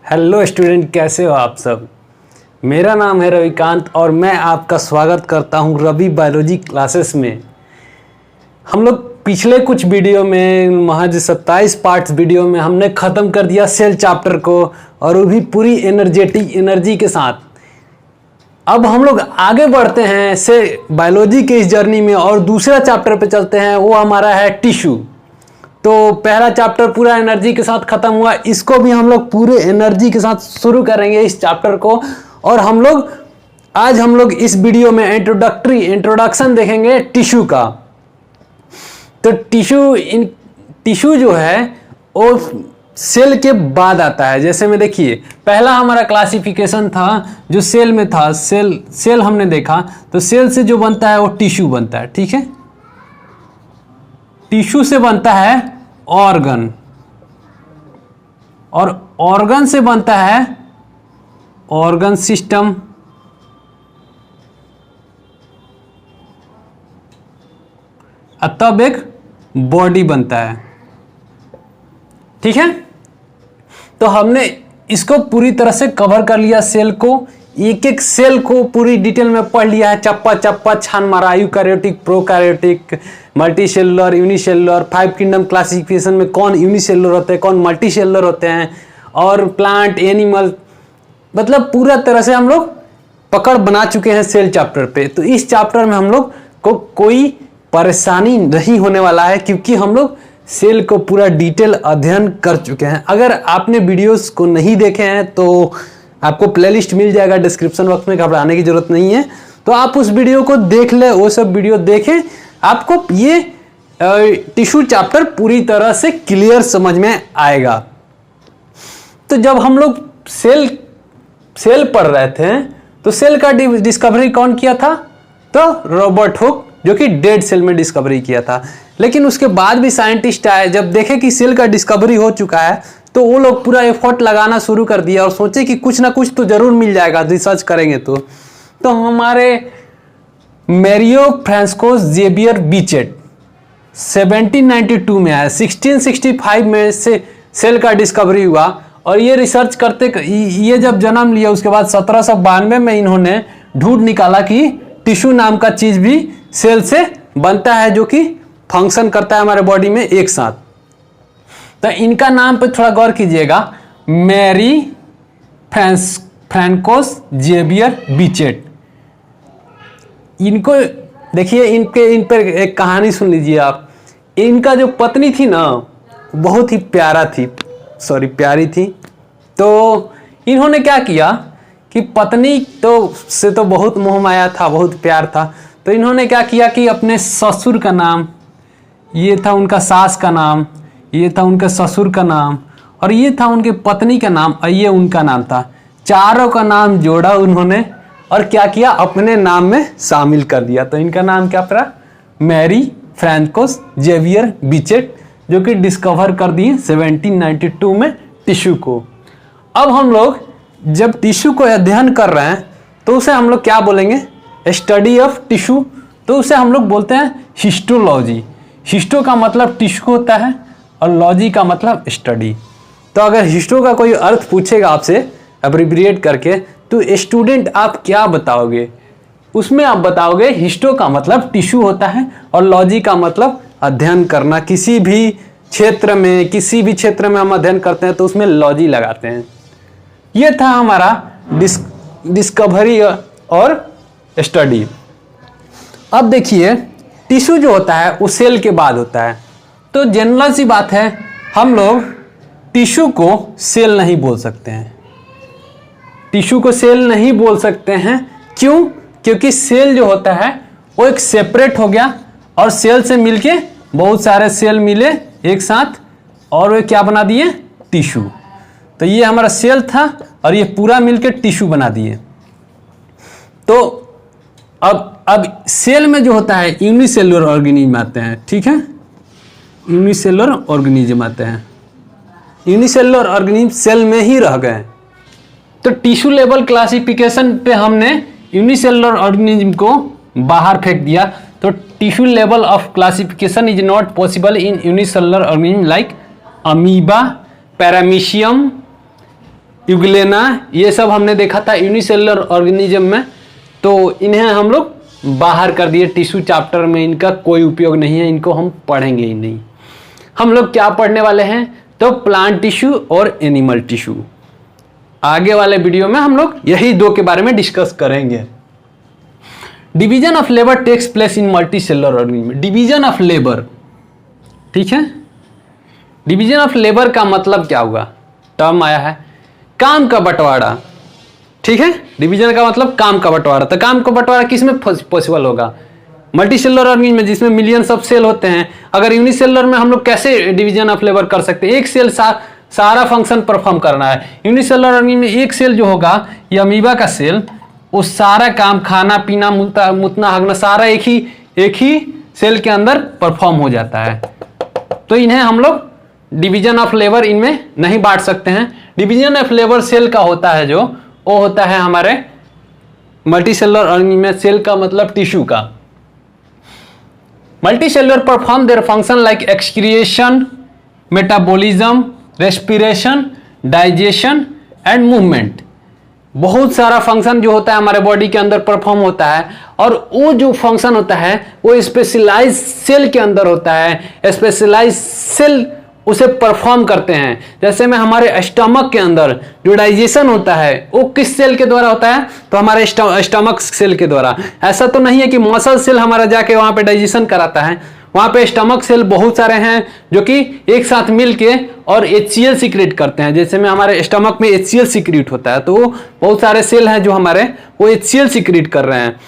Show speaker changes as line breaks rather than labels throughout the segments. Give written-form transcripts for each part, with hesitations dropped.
Hello student, कैसे हो आप सब। मेरा नाम है रविकांत और मैं आपका स्वागत करता हूं रवि बायोलॉजी क्लासेस में। हम लोग पिछले कुछ वीडियो में महज 27 पार्ट्स वीडियो में हमने ख़त्म कर दिया सेल चैप्टर को, और वो भी पूरी एनर्जी के साथ। अब हम लोग आगे बढ़ते हैं से बायोलॉजी के इस जर्नी में और दूसरा चैप्टर पे चलते हैं, वो हमारा है टिश्यू। तो पहला चैप्टर पूरा एनर्जी के साथ खत्म हुआ, इसको भी हम लोग पूरे एनर्जी के साथ शुरू करेंगे इस चैप्टर को। और आज हम लोग इस वीडियो में इंट्रोडक्शन देखेंगे टिश्यू का। तो टिश्यू जो है वो सेल के बाद आता है। जैसे में देखिए, पहला हमारा क्लासिफिकेशन था जो सेल में था, सेल हमने देखा। तो सेल से जो बनता है वो टिश्यू बनता है, ठीक है। टिश्यू से बनता है ऑर्गन, और ऑर्गन से बनता है ऑर्गन सिस्टम, तब एक बॉडी बनता है, ठीक है। तो हमने इसको पूरी तरह से कवर कर लिया, सेल को, एक एक सेल को पूरी डिटेल में पढ़ लिया है, चप्पा चप्पा छान मारा। Eukaryotic, prokaryotic, multicellular, unicellular, 5 kingdom classification में कौन यूनिसेलुलर होते हैं, कौन मल्टीसेलुलर होते हैं, और प्लांट, एनिमल, मतलब पूरा तरह से हम लोग पकड़ बना चुके हैं सेल चैप्टर पे। तो इस चैप्टर में हम लोग को कोई परेशानी नहीं होने वाला है, क्योंकि हम लोग सेल को पूरा डिटेल अध्ययन कर चुके हैं। अगर आपने वीडियोस को नहीं देखे हैं तो आपको प्लेलिस्ट मिल जाएगा डिस्क्रिप्शन बॉक्स में, घबराने की जरूरत नहीं है। तो आप उस वीडियो को देख ले, वो सब वीडियो देखें, आपको ये टिश्यू चैप्टर पूरी तरह से क्लियर समझ में आएगा। तो जब हम लोग सेल पढ़ रहे थे तो सेल का डिस्कवरी कौन किया था? तो रॉबर्ट हुक, जो कि डेड सेल में डिस्कवरी किया था। लेकिन उसके बाद भी साइंटिस्ट आए, जब देखे कि सेल का डिस्कवरी हो चुका है तो वो लोग पूरा एफर्ट लगाना शुरू कर दिया और सोचे कि कुछ ना कुछ तो जरूर मिल जाएगा रिसर्च करेंगे तो हमारे मैरियो फ्रांसिस्को जेवियर बीचेट 1792 में आया। 1665 में से सेल का डिस्कवरी हुआ, और ये रिसर्च करते ये जब जन्म लिया उसके बाद 1792 में इन्होंने ढूंढ निकाला कि टिश्यू नाम का चीज भी सेल से बनता है, जो कि फंक्शन करता है हमारे बॉडी में एक साथ। तो इनका नाम पे थोड़ा गौर कीजिएगा, मैरी फ्रांसिस्को जेवियर बीचेट। इनको देखिए, इन पर एक कहानी सुन लीजिए आप। इनका जो पत्नी थी ना, बहुत ही प्यारी थी। तो इन्होंने क्या किया कि पत्नी से तो बहुत मोह माया था, बहुत प्यार था। तो इन्होंने क्या किया कि अपने ससुर का नाम, ये था उनका सास का नाम, ये था उनके ससुर का नाम, और ये था उनके पत्नी का नाम, और ये उनका नाम था। चारों का नाम जोड़ा उन्होंने और क्या किया, अपने नाम में शामिल कर दिया। तो इनका नाम क्या पड़ा? मैरी फ्रांसिस्को जेवियर बीचेट, जो कि डिस्कवर कर दिए 1792 में टिश्यू को। अब हम लोग जब टिश्यू को अध्ययन कर रहे हैं तो उसे हम लोग क्या बोलेंगे? Study of tissue. तो उसे हम लोग बोलते हैं हिस्टोलॉजी। हिस्टो का मतलब टिश्यू होता है और लॉजी का मतलब स्टडी। तो अगर हिस्टो का कोई अर्थ पूछेगा आपसे एब्रिविएट करके, तो स्टूडेंट आप क्या बताओगे? उसमें आप बताओगे हिस्टो का मतलब टिश्यू होता है और लॉजी का मतलब अध्ययन करना। किसी भी क्षेत्र में हम अध्ययन करते हैं तो उसमें लॉजी लगाते हैं। यह था हमारा डिस्कवरी और स्टडी। अब देखिए, टिश्यू जो होता है वो सेल के बाद होता है। तो जनरल सी बात है, हम लोग टिश्यू को सेल नहीं बोल सकते हैं। टिश्यू को सेल नहीं बोल सकते हैं, क्यों? क्योंकि सेल जो होता है वो एक सेपरेट हो गया, और सेल से मिलके बहुत सारे सेल मिले एक साथ और वे क्या बना दिए? टिश्यू। तो ये हमारा सेल था और ये पूरा मिलके टिश्यू बना दिए। तो अब सेल में जो होता है यूनिसेलुलर ऑर्गेनिज्म आते हैं, ठीक है। यूनिसेलुलर ऑर्गेनिज्म आते हैं। यूनिसेलुलर ऑर्गेनिज्म सेल में ही रह गए। तो टिश्यू लेवल क्लासिफिकेशन पे हमने यूनिसेलुलर ऑर्गेनिज्म को बाहर फेंक दिया। तो tissue level of classification is not possible in unicellular organism like amoeba, paramecium, euglena, ये सब हमने देखा था यूनिसेलुलर ऑर्गेनिज्म में, तो इन्हें हम लोग बाहर कर दिए टिश्यू चैप्टर में, इनका कोई उपयोग नहीं है, इनको हम पढ़ेंगे ही नहीं। हम लोग क्या पढ़ने वाले हैं, तो प्लांट टिश्यू और एनिमल टिश्यू। आगे वाले वीडियो में हम लोग यही दो के बारे में डिस्कस करेंगे। Division of labour takes place in multicellular organism. Division of labour, ठीक है, डिवीजन ऑफ लेबर का मतलब क्या हुआ, टर्म आया है काम का बंटवारा, ठीक है। डिवीजन का मतलब काम का बंटवारा, तो काम का बंटवारा किस में पॉसिबल होगा, मल्टी सेलुलर ऑर्गेनिज्म में, जिसमें मिलियंस ऑफ सेल होते हैं। अगर यूनिसेलुलर में हम लोग कैसे डिवीजन ऑफ लेबर कर सकते हैं, एक सेल सारा फंक्शन परफॉर्म करना है। यूनिसेलुलर ऑर्गेनिज्म में एक सेल जो होगा, ये अमीबा का सेल, वो सारा काम खाना पीना मुतना हगना सारा एक ही सेल के अंदर परफॉर्म हो जाता है। तो इन्हें हम लोग डिवीजन ऑफ लेबर इनमें नहीं बांट सकते हैं। डिवीजन ऑफ लेबर सेल का होता है जो, वो होता है हमारे मल्टी सेलुलर ऑर्गेनिज्म में, सेल का मतलब टिश्यू का। Multi cellular perform their function like excretion, metabolism, respiration, digestion and movement. बहुत सारा फंक्शन जो होता है हमारे बॉडी के अंदर परफॉर्म होता है, और वो जो फंक्शन होता है वो स्पेशलाइज सेल के अंदर होता है। स्पेशलाइज सेल उसे परफॉर्म करते हैं। जैसे में हमारे स्टमक के अंदर जो डाइजेशन होता है वो किस सेल के द्वारा होता है, तो हमारे स्टमक सेल के द्वारा। ऐसा तो नहीं है कि मसल सेल हमारा जाके वहां पे डाइजेशन कराता है, वहां पे स्टमक सेल बहुत सारे हैं जो कि एक साथ मिलके और HCl सीक्रेट करते हैं। जैसे में हमारे स्टमक में HCl सीक्रेट होता है, तो बहुत सारे सेल हैं जो हमारे वो HCl सीक्रेट कर रहे हैं।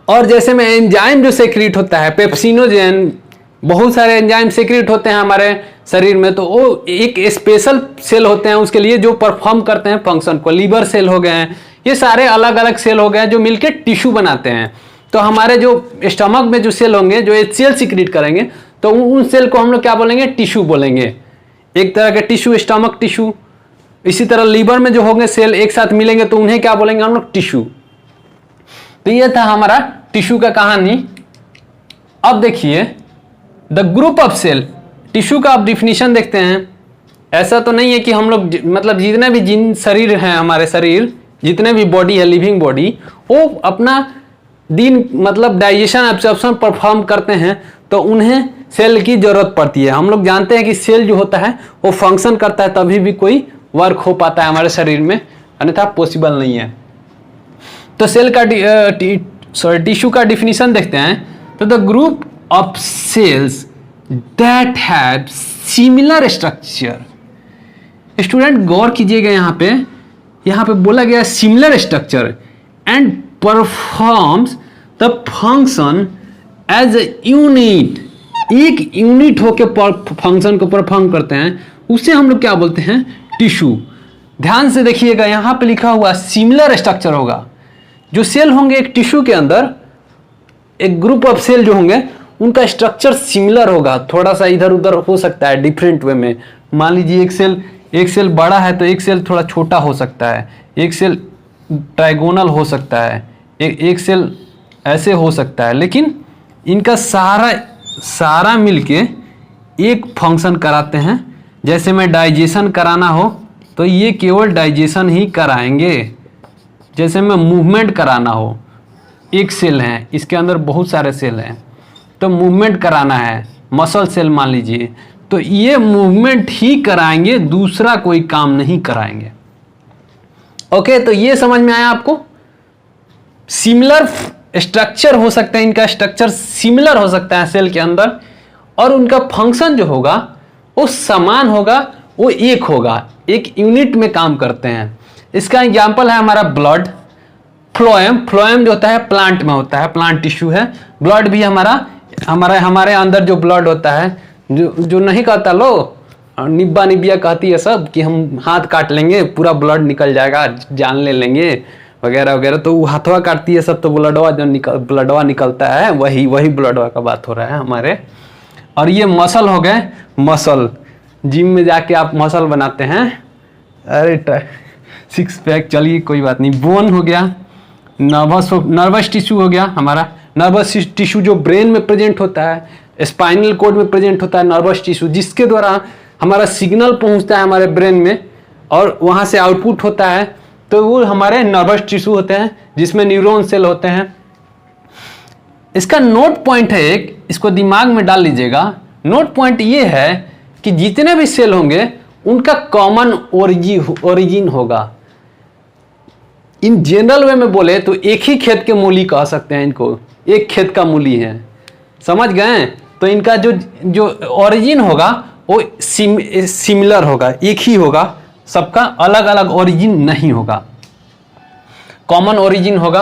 और जैसे में एंजाइम जो सीक्रेट होता है, पेप्सिनोजेन, बहुत सारे एंजाइम सीक्रेट होते हैं हमारे शरीर में, तो वो एक स्पेशल सेल होते हैं उसके लिए जो परफॉर्म करते हैं फंक्शन को। लीवर सेल हो गए हैं, ये सारे अलग अलग सेल हो गए जो मिलके टिश्यू बनाते हैं। तो हमारे जो स्टमक में जो सेल होंगे जो HCl सीक्रेट करेंगे, तो उन सेल को हम लोग क्या बोलेंगे, टिश्यू बोलेंगे। एक तरह के टिश्यू, स्टमक टिश्यू। इसी तरह लीवर में जो होंगे सेल एक साथ मिलेंगे तो उन्हें क्या बोलेंगे हम लोग, टिश्यू। तो ये था हमारा टिश्यू का कहानी। अब देखिए the group of cell, tissue का आप डिफिनीशन देखते हैं। ऐसा तो नहीं है कि हम लोग मतलब जितने भी जिन शरीर हैं हमारे शरीर, जितने भी बॉडी है लिविंग बॉडी, वो अपना दिन मतलब डाइजेशन एब्जॉर्प्शन परफॉर्म करते हैं, तो उन्हें सेल की जरूरत पड़ती है। हम लोग जानते हैं कि सेल जो होता है वो फंक्शन करता है तभी भी कोई वर्क हो पाता है हमारे शरीर में, अन्यथा पॉसिबल नहीं है। तो सेल का टिश्यू का डिफिनीशन देखते हैं। तो the group of cells that have similar structure। Student गौर कीजिएगा, यहाँ पे बोला गया similar structure and performs the function as a unit. एक यूनिट होके फंक्शन को परफॉर्म करते हैं, उसे हम लोग क्या बोलते हैं, टिश्यू। ध्यान से देखिएगा, यहाँ पे लिखा हुआ सिमिलर स्ट्रक्चर होगा। जो सेल होंगे एक टिश्यू के अंदर, एक ग्रुप ऑफ सेल जो होंगे उनका स्ट्रक्चर सिमिलर होगा, थोड़ा सा इधर उधर हो सकता है डिफरेंट वे में। मान लीजिए एक सेल बड़ा है तो एक सेल थोड़ा छोटा हो सकता है, एक सेल ट्राइगोनल हो सकता है, एक सेल ऐसे हो सकता है, लेकिन इनका सारा मिलके एक फंक्शन कराते हैं। जैसे में डाइजेशन कराना हो तो ये केवल डाइजेशन ही कराएंगे। जैसे में मूवमेंट कराना हो, एक सेल है इसके अंदर बहुत सारे सेल हैं, तो मूवमेंट कराना है, मसल सेल मान लीजिए, तो ये मूवमेंट ही कराएंगे, दूसरा कोई काम नहीं कराएंगे। ओके, तो ये समझ में आया आपको। सिमिलर स्ट्रक्चर हो सकते हैं, इनका स्ट्रक्चर सिमिलर हो सकता है सेल के अंदर, और उनका फंक्शन जो होगा वो समान होगा, वो एक होगा, एक यूनिट में काम करते हैं। इसका एग्जाम्पल है हमारा ब्लड, फ्लोएम जो होता है प्लांट में होता है, प्लांट टिश्यू है। ब्लड भी हमारे अंदर जो ब्लड होता है, जो नहीं कहता लो निब्बा निबिया कहती है सब कि हम हाथ काट लेंगे पूरा ब्लड निकल जाएगा, जान ले लेंगे वगैरह वगैरह, तो वो हाथवा काटती है सब, तो ब्लडवा निकलता है, वही ब्लडवा का बात हो रहा है हमारे। और ये मसल हो गए, मसल जिम में जाके आप मसल बनाते हैं, अरे सिक्स पैक, चलिए कोई बात नहीं। बोन हो गया, नर्वस टिश्यू हो गया हमारा, नर्वस टिश्यू जो ब्रेन में प्रेजेंट होता है, स्पाइनल कोड में प्रेजेंट होता है नर्वस टिश्यू, जिसके द्वारा हमारा सिग्नल पहुंचता है हमारे ब्रेन में, और वहाँ से आउटपुट होता है, तो वो हमारे नर्वस टिश्यू होते हैं जिसमें न्यूरॉन सेल होते हैं। इसका नोट पॉइंट है एक, इसको दिमाग में डाल लीजिएगा। नोट पॉइंट ये है कि जितने भी सेल होंगे उनका कॉमन ओरिजिन होगा। इन जनरल वे में बोले तो एक ही खेत के मूली कह सकते हैं इनको, एक खेत का मूली है, समझ गए। तो इनका जो ओरिजिन होगा वो सिमिलर होगा, एक ही होगा, सबका अलग अलग ओरिजिन नहीं होगा, कॉमन ओरिजिन होगा।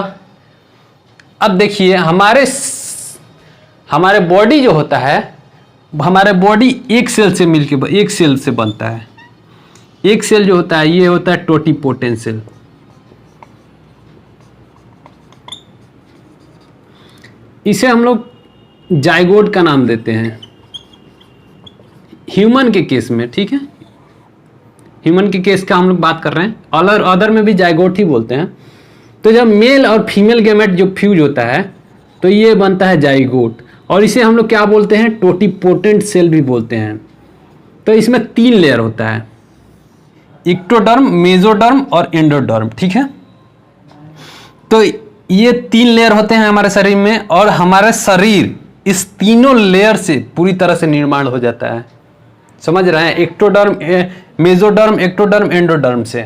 अब देखिए हमारे बॉडी जो होता है, हमारे बॉडी एक सेल से मिलकर एक सेल से बनता है। एक सेल जो होता है ये होता है टोटिपोटेंट सेल। इसे हम लोग जाइगोट का नाम देते हैं ह्यूमन के केस में, ठीक है। ह्यूमन के केस का हम लोग बात कर रहे हैं, अदर में भी जाइगोट ही बोलते हैं। तो जब मेल और फीमेल गैमेट जो फ्यूज होता है तो ये बनता है जाइगोट, और इसे हम लोग क्या बोलते हैं, टोटिपोटेंट सेल भी बोलते हैं। तो इसमें 3 लेयर होता है, इक्टोडर्म, मेसोडर्म और एंडोडर्म, ठीक है। तो ये 3 लेयर होते हैं हमारे शरीर में, और हमारा शरीर इस तीनों लेयर से पूरी तरह से निर्माण हो जाता है, समझ रहे हैं, एक्टोडर्म, मेसोडर्म, एक्टोडर्म, एंडोडर्म से।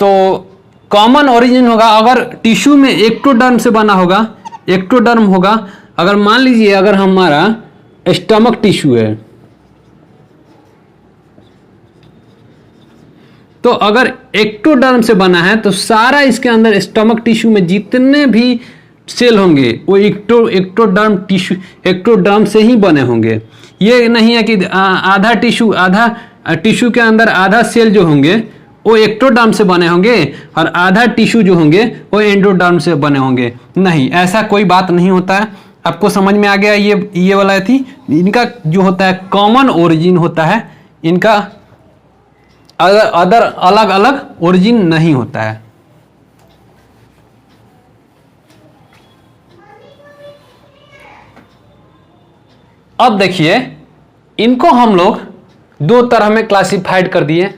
तो कॉमन ओरिजिन होगा, अगर टिश्यू में एक्टोडर्म से बना होगा, एक्टोडर्म होगा। अगर मान लीजिए अगर हमारा स्टमक टिश्यू है, तो अगर एक्टोडर्म से बना है तो सारा इसके अंदर स्टमक टिश्यू में जितने भी सेल होंगे वो एक्टोडर्म टिश्यू, एक्टोडर्म से ही बने होंगे। ये नहीं है कि आधा टिश्यू के अंदर आधा सेल जो होंगे वो एक्टोडर्म से बने होंगे और आधा टिश्यू जो होंगे वो एंडोडर्म से बने होंगे। नहीं, ऐसा कोई बात नहीं होता है। आपको समझ में आ गया ये वाला थी। इनका जो होता है कॉमन ओरिजिन होता है, इनका अदर अलग अलग ओरिजिन नहीं होता है। अब देखिए इनको हम लोग 2 तरह में क्लासिफाइड कर दिए।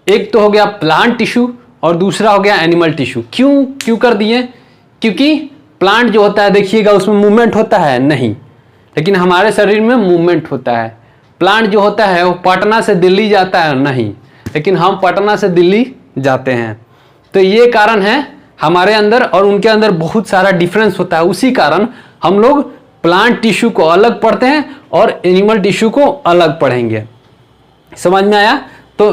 एक तो हो गया प्लांट टिश्यू और दूसरा हो गया एनिमल टिश्यू। क्यों कर दिए? क्योंकि प्लांट जो होता है देखिएगा उसमें मूवमेंट होता है नहीं, लेकिन हमारे शरीर में मूवमेंट होता है। प्लांट जो होता है वो पटना से दिल्ली जाता है नहीं, लेकिन हम पटना से दिल्ली जाते हैं। तो ये कारण है हमारे अंदर और उनके अंदर बहुत सारा डिफरेंस होता है। उसी कारण हम लोग प्लांट टिश्यू को अलग पढ़ते हैं और एनिमल टिश्यू को अलग पढ़ेंगे। समझ में आया? तो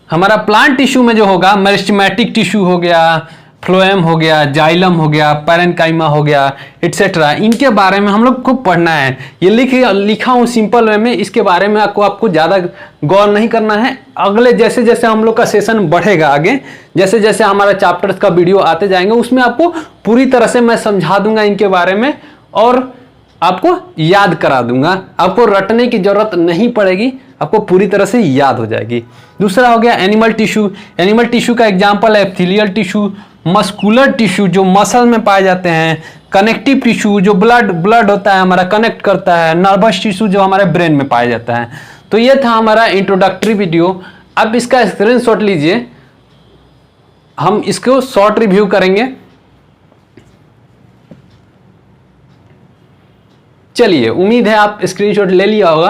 हमारा प्लांट टिश्यू में जो होगा मेरिस्टेमेटिक टिश्यू हो गया, फ्लोएम हो गया, जाइलम हो गया, पैरेन्काइमा हो गया, एटसेट्रा, इनके बारे में हम लोग को पढ़ना है। ये लिखा हूँ सिंपल वे में, इसके बारे में आपको ज़्यादा गौर नहीं करना है। अगले जैसे जैसे हम लोग का सेशन बढ़ेगा आगे, जैसे जैसे हमारा चैप्टर्स का वीडियो आते जाएंगे, उसमें आपको पूरी तरह से मैं समझा दूंगा इनके बारे में और आपको याद करा दूंगा। आपको रटने की जरूरत नहीं पड़ेगी, आपको पूरी तरह से याद हो जाएगी। दूसरा हो गया एनिमल टिश्यू। एनिमल टिश्यू का एग्जांपल है एपिथेलियल टिश्यू, मस्कुलर टिश्यू जो मसल में पाए जाते हैं, कनेक्टिव टिश्यू जो ब्लड होता है हमारा कनेक्ट करता है, नर्वस टिश्यू जो हमारे ब्रेन में पाया जाता है। तो ये था हमारा इंट्रोडक्टरी वीडियो। अब इसका स्क्रीनशॉट लीजिए, हम इसको शॉर्ट रिव्यू करेंगे। चलिए, उम्मीद है आप स्क्रीनशॉट ले लिया होगा।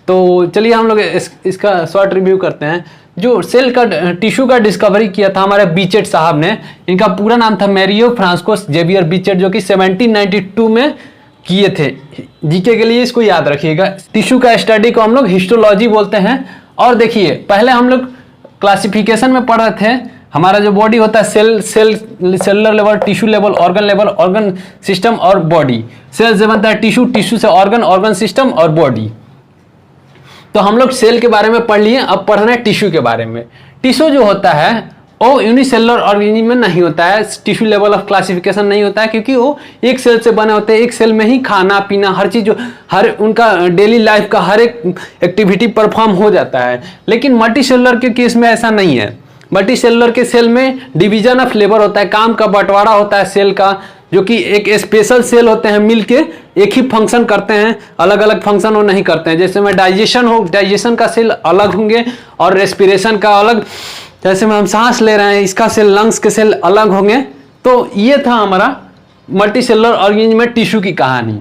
तो चलिए हम लोग इसका शॉर्ट रिव्यू करते हैं। जो सेल का टिश्यू का डिस्कवरी किया था हमारे बीचेट साहब ने, इनका पूरा नाम था मैरियो फ्रांसिस्को जेवियर बीचेट, जो कि 1792 में किए थे। जीके के लिए इसको याद रखिएगा। टिश्यू का स्टडी को हम लोग हिस्टोलॉजी बोलते हैं। और देखिए पहले हम लोग क्लासिफिकेशन में पढ़ रहे थे, हमारा जो बॉडी होता है cellular level, tissue level, organ level, organ system और बॉडी। सेल से बनता है टिश्यू, टिश्यू से ऑर्गन, ऑर्गन सिस्टम और बॉडी। तो हम लोग सेल के बारे में पढ़ लिए, अब पढ़ना है टिश्यू के बारे में। टिश्यू जो होता है वो यूनिसेलुलर ऑर्गेनिज्म में नहीं होता है, टिश्यू लेवल ऑफ क्लासिफिकेशन नहीं होता है, क्योंकि वो एक सेल से बने होते हैं। एक सेल में ही खाना पीना हर चीज, हर उनका डेली लाइफ का हर एक एक्टिविटी परफॉर्म हो जाता है। लेकिन मल्टीसेलुलर के केस में ऐसा नहीं है। मल्टीसेलुलर के सेल में डिवीजन ऑफ लेबर होता है, काम का बंटवारा होता है सेल का, जो कि एक स्पेशल सेल होते हैं मिलके एक ही फंक्शन करते हैं, अलग अलग फंक्शन वो नहीं करते हैं। जैसे में डाइजेशन का सेल अलग होंगे और रेस्पिरेशन का अलग, जैसे में हम सांस ले रहे हैं इसका सेल, लंग्स के सेल अलग होंगे। तो ये था हमारा मल्टी सेलुलर ऑर्गेनिज्म में टिश्यू की कहानी।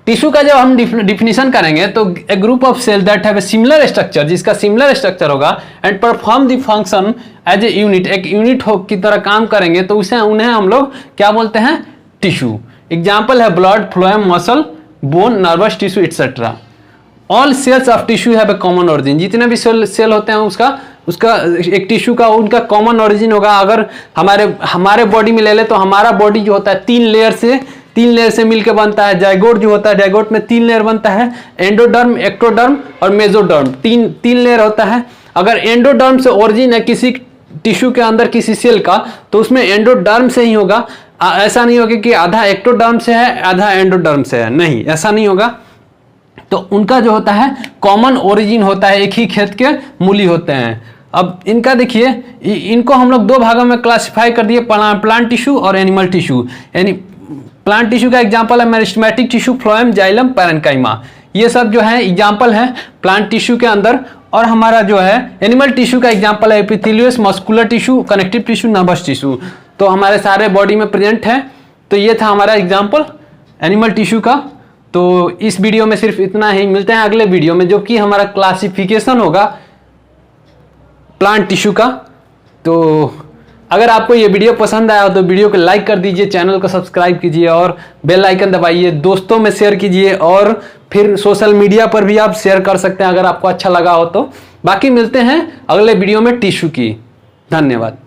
टिश्यू का जब हम डिफिनीशन करेंगे तो a group of cell that have a similar structure, जिसका सिमिलर स्ट्रक्चर होगा and perform the function as a unit, एक यूनिट की तरह काम करेंगे, तो उसे उन्हें हम लोग क्या बोलते हैं? टिश्यू। एग्जाम्पल है blood, phloem, muscle, bone, nervous tissue etcetera. All cells of tissue have a common origin, जितने भी सेल होते हैं उसका एक टिश्यू का उनका कॉमन ओरिजिन होगा। अगर हमारे बॉडी में ले ले तो हमारा बॉडी जो होता है तीन लेयर से मिलकर बनता है। जाइगोट जो होता है, जाइगोट में 3 लेयर बनता है, एंडोडर्म, एक्टोडर्म और मेसोडर्म, तीन लेयर होता है। अगर एंडोडर्म से ओरिजिन है किसी टिश्यू के अंदर किसी सेल का, तो उसमें एंडोडर्म से ही होगा। ऐसा नहीं होगा कि आधा एक्टोडर्म से है आधा एंडोडर्म से है, नहीं, ऐसा नहीं होगा। तो उनका जो होता है कॉमन ओरिजिन होता है, एक ही खेत के मूली होते हैं। अब इनका देखिए, इनको हम लोग 2 भागों में क्लासिफाई कर दिए, प्लांट टिश्यू और एनिमल टिश्यू। यानी प्लांट टिश्यू का एग्जांपल है meristematic tissue, phloem, xylem, parenchyma. ये सब जो है एग्जांपल है प्लांट टिश्यू के अंदर। और हमारा जो है एनिमल टिश्यू का एग्जांपल है epithelium, muscular tissue, connective tissue, nervous tissue. तो हमारे सारे बॉडी में प्रेजेंट है। तो ये था हमारा एग्जांपल एनिमल टिश्यू का। तो इस वीडियो में सिर्फ इतना ही, मिलते हैं अगले वीडियो में जो कि हमारा क्लासिफिकेशन होगा प्लांट टिश्यू का। तो अगर आपको ये वीडियो पसंद आया तो वीडियो को लाइक कर दीजिए, चैनल को सब्सक्राइब कीजिए और बेल आइकन दबाइए, दोस्तों में शेयर कीजिए और फिर सोशल मीडिया पर भी आप शेयर कर सकते हैं अगर आपको अच्छा लगा हो तो। बाकी मिलते हैं अगले वीडियो में टिश्यू की। धन्यवाद।